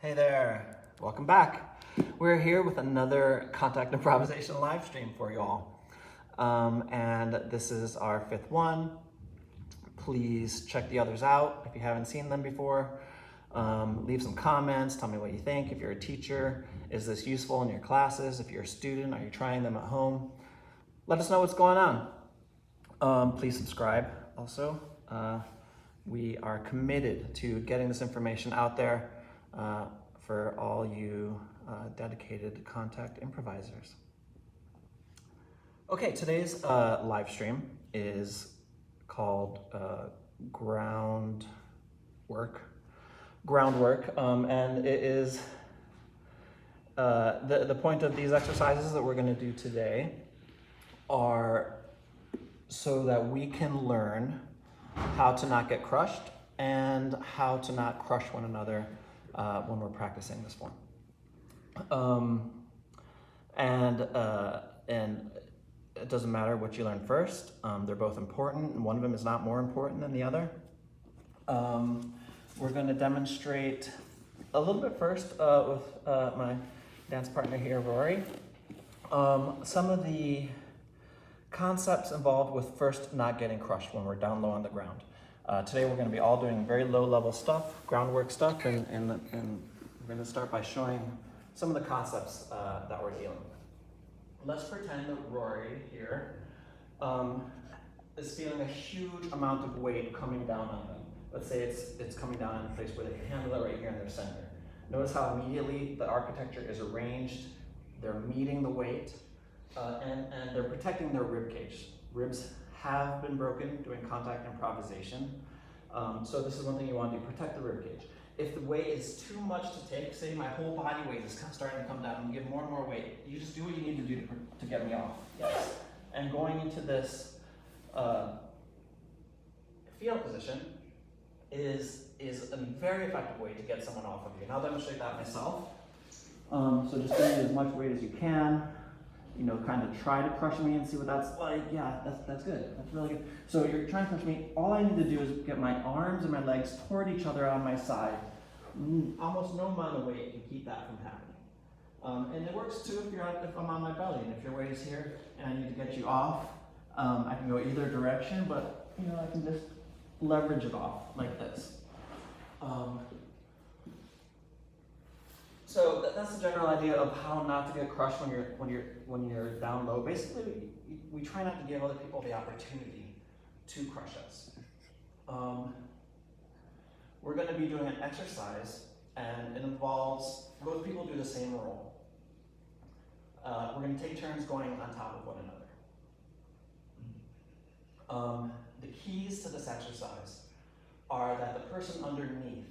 Hey there, welcome back. We're here with another Contact Improvisation live stream for you all. And this is our fifth one. Please check the others out if you haven't seen them before. Leave some comments, tell me what you think. If you're a teacher, is this useful in your classes? If you're a student, are you trying them at home? Let us know what's going on. Please subscribe also. We are committed to getting this information out there for all you dedicated contact improvisers. Okay, today's live stream is called Groundwork, and it is the point of these exercises that we're going to do today are so that we can learn how to not get crushed and how to not crush one another when we're practicing this form. And it doesn't matter what you learn first. They're both important, and one of them is not more important than the other. We're going to demonstrate a little bit first with my dance partner here, Rory. Some of the concepts involved with first not getting crushed when we're down low on the ground. Today we're going to be all doing very low level stuff, groundwork stuff, and we're going to start by showing some of the concepts that we're dealing with. Let's pretend that Rory here is feeling a huge amount of weight coming down on them. Let's say it's coming down in a place where they can handle it right here in their center. Notice how immediately the architecture is arranged. They're meeting the weight. And they're protecting their rib cage. Ribs have been broken doing contact improvisation. So this is one thing you want to do, protect the rib cage. If the weight is too much to take, say my whole body weight is starting to come down and give more and more weight, you just do what you need to do to get me off. Yes. And going into this fetal position is a very effective way to get someone off of you. And I'll demonstrate that myself. So just bring as much weight as you can. You know, kind of try to crush me and see what that's like. Yeah, that's good. That's really good. So you're trying to crush me. All I need to do is get my arms and my legs toward each other on my side. Almost no amount of weight can keep that from happening. And it works too if I'm on my belly and if your weight is here and I need to get you off. I can go either direction, but you know I can just leverage it off like this. So that's the general idea of how not to get crushed when you're down low. Basically, we try not to give other people the opportunity to crush us. We're going to be doing an exercise, and it involves both people do the same role. We're going to take turns going on top of one another. The keys to this exercise are that the person underneath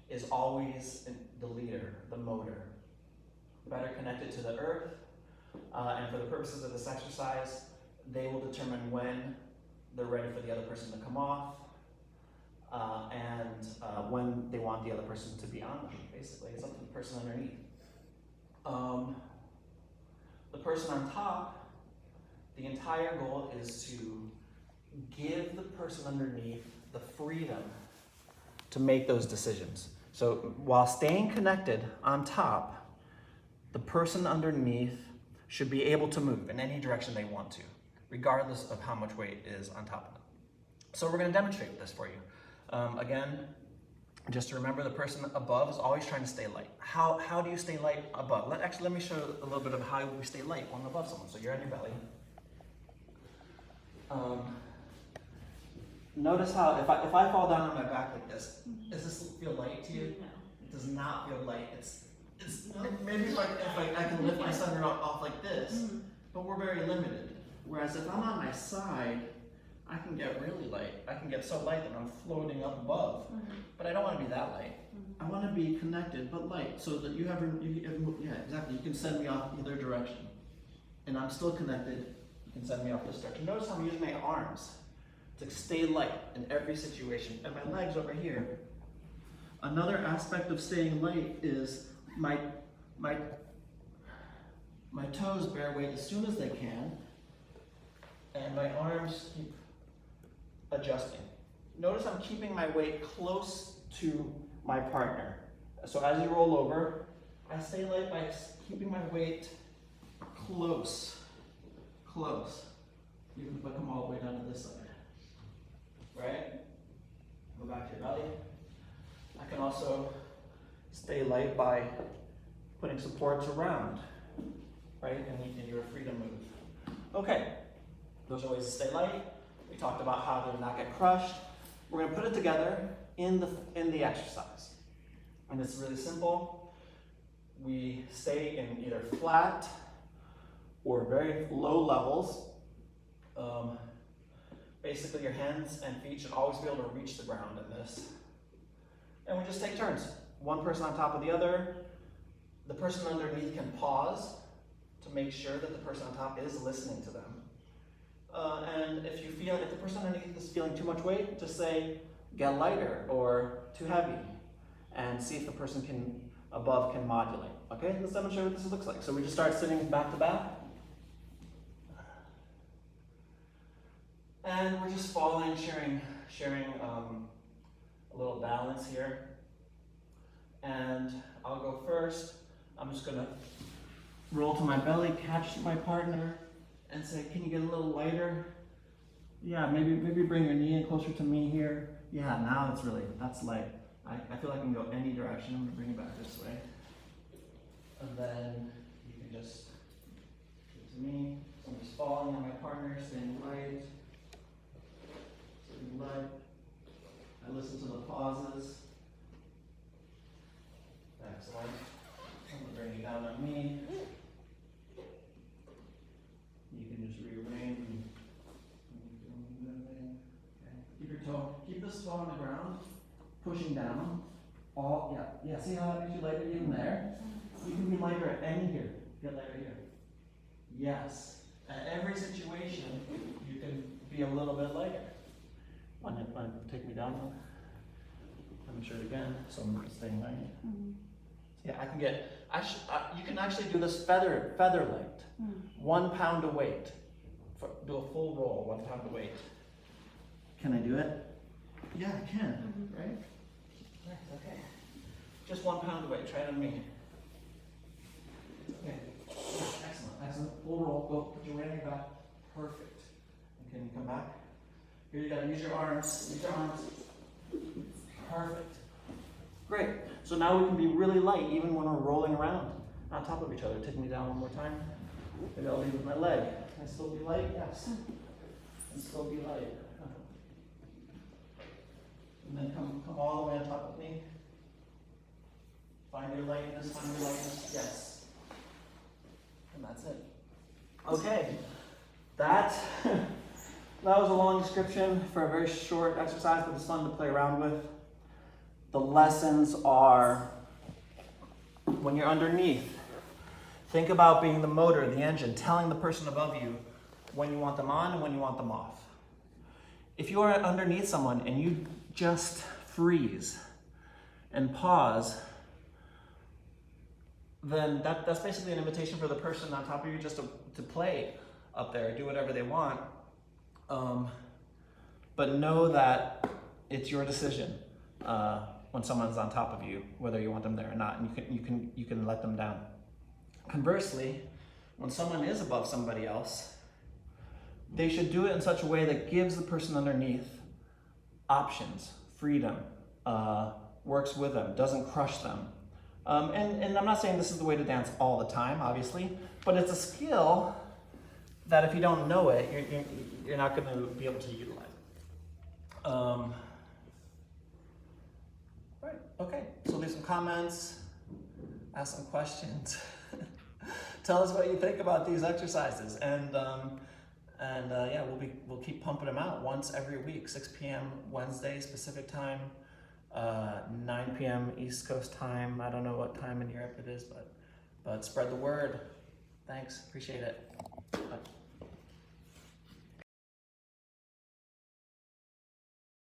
is always the leader, the motor, better connected to the earth. And for the purposes of this exercise, they will determine when they're ready for the other person to come off and when they want the other person to be on them, basically. It's up to the person underneath. The person on top, the entire goal is to give the person underneath the freedom to make those decisions. So while staying connected on top, the person underneath should be able to move in any direction they want to, regardless of how much weight is on top of them. So we're going to demonstrate this for you. Again, just to remember, the person above is always trying to stay light. How do you stay light above? Let me show a little bit of how we stay light when above someone. So you're on your belly. Notice how if I fall down on my back like this, does this feel light to you? No. It does not feel light. It's maybe if I can lift my center off like this, but we're very limited. Whereas if I'm on my side, I can get really light. I can get so light that I'm floating up above. But I don't want to be that light. I want to be connected but light, so that you have yeah, exactly. You can send me off either direction, and I'm still connected. You can send me off this direction. Notice how I'm using my arms to stay light in every situation, and my legs over here. Another aspect of staying light is my toes bear weight as soon as they can, and my arms keep adjusting. Notice I'm keeping my weight close to my partner So as you roll over, I stay light by keeping my weight close. You can put them all the way down to this side. Right? Go back to your belly. I can also stay light by putting supports around, right? And your freedom move. Okay, those are ways to stay light. We talked about how to not get crushed. We're gonna put it together in the exercise. And it's really simple. We stay in either flat or very low levels. Basically your hands and feet should always be able to reach the ground in this. And we just take turns. One person on top of the other. The person underneath can pause to make sure that the person on top is listening to them. And if the person underneath is feeling too much weight, just say, get lighter or too heavy, and see if the person above can modulate. Okay, let's demonstrate what this looks like. So we just start sitting back to back. And we're just following, sharing a little balance here. And I'll go first. I'm just gonna roll to my belly, catch my partner, and say, can you get a little lighter? Yeah, maybe bring your knee in closer to me here. Yeah, now that's light. I feel like I can go any direction. I'm gonna bring you back this way. And then you can just get to me. So I'm just following on my partner, staying light. Staying light. I listen to the pauses. Excellent. I'm gonna bring you down on me. You can just rearrange and okay. Keep this toe on the ground, pushing down. Yeah. See how that makes you lighter even there? You can be lighter at any here. Get lighter here. Yes. At every situation, you can be a little bit lighter. Want to take me down? Let me try it again. So I'm staying light. Mm-hmm. Yeah, I can get. You can actually do this feather light. 1 pound of weight. Do a full roll, 1 pound of weight. Can I do it? Yeah, I can. Right? Nice. Okay. Just 1 pound of weight. Try it on me. Okay. Excellent. Full roll. Go. Put your weight on your back. Perfect. And can you come back? Here you gotta use your arms. Use your arms. Perfect. Great. So now we can be really light even when we're rolling around on top of each other. Take me down one more time. Maybe I'll lead with my leg. Can I still be light? Yes. And still be light. And then come all the way on top of me. Find your lightness, Yes. And that's it. Okay. That was a long description for a very short exercise, but it's fun to play around with. The lessons are, when you're underneath, think about being the motor, the engine, telling the person above you when you want them on and when you want them off. If you are underneath someone and you just freeze and pause, then that's basically an invitation for the person on top of you just to play up there, do whatever they want. But know that it's your decision when someone's on top of you, whether you want them there or not, and you can let them down. Conversely, when someone is above somebody else, they should do it in such a way that gives the person underneath options, freedom, works with them, doesn't crush them. And I'm not saying this is the way to dance all the time, obviously, but it's a skill that if you don't know it, you're not going to be able to utilize it. Right, okay, so leave some comments, ask some questions. Tell us what you think about these exercises, and yeah, we'll keep pumping them out once every week, 6 p.m. Wednesday Pacific time, 9 p.m. East Coast time. I don't know what time in Europe it is, but spread the word. Thanks, appreciate it. Bye.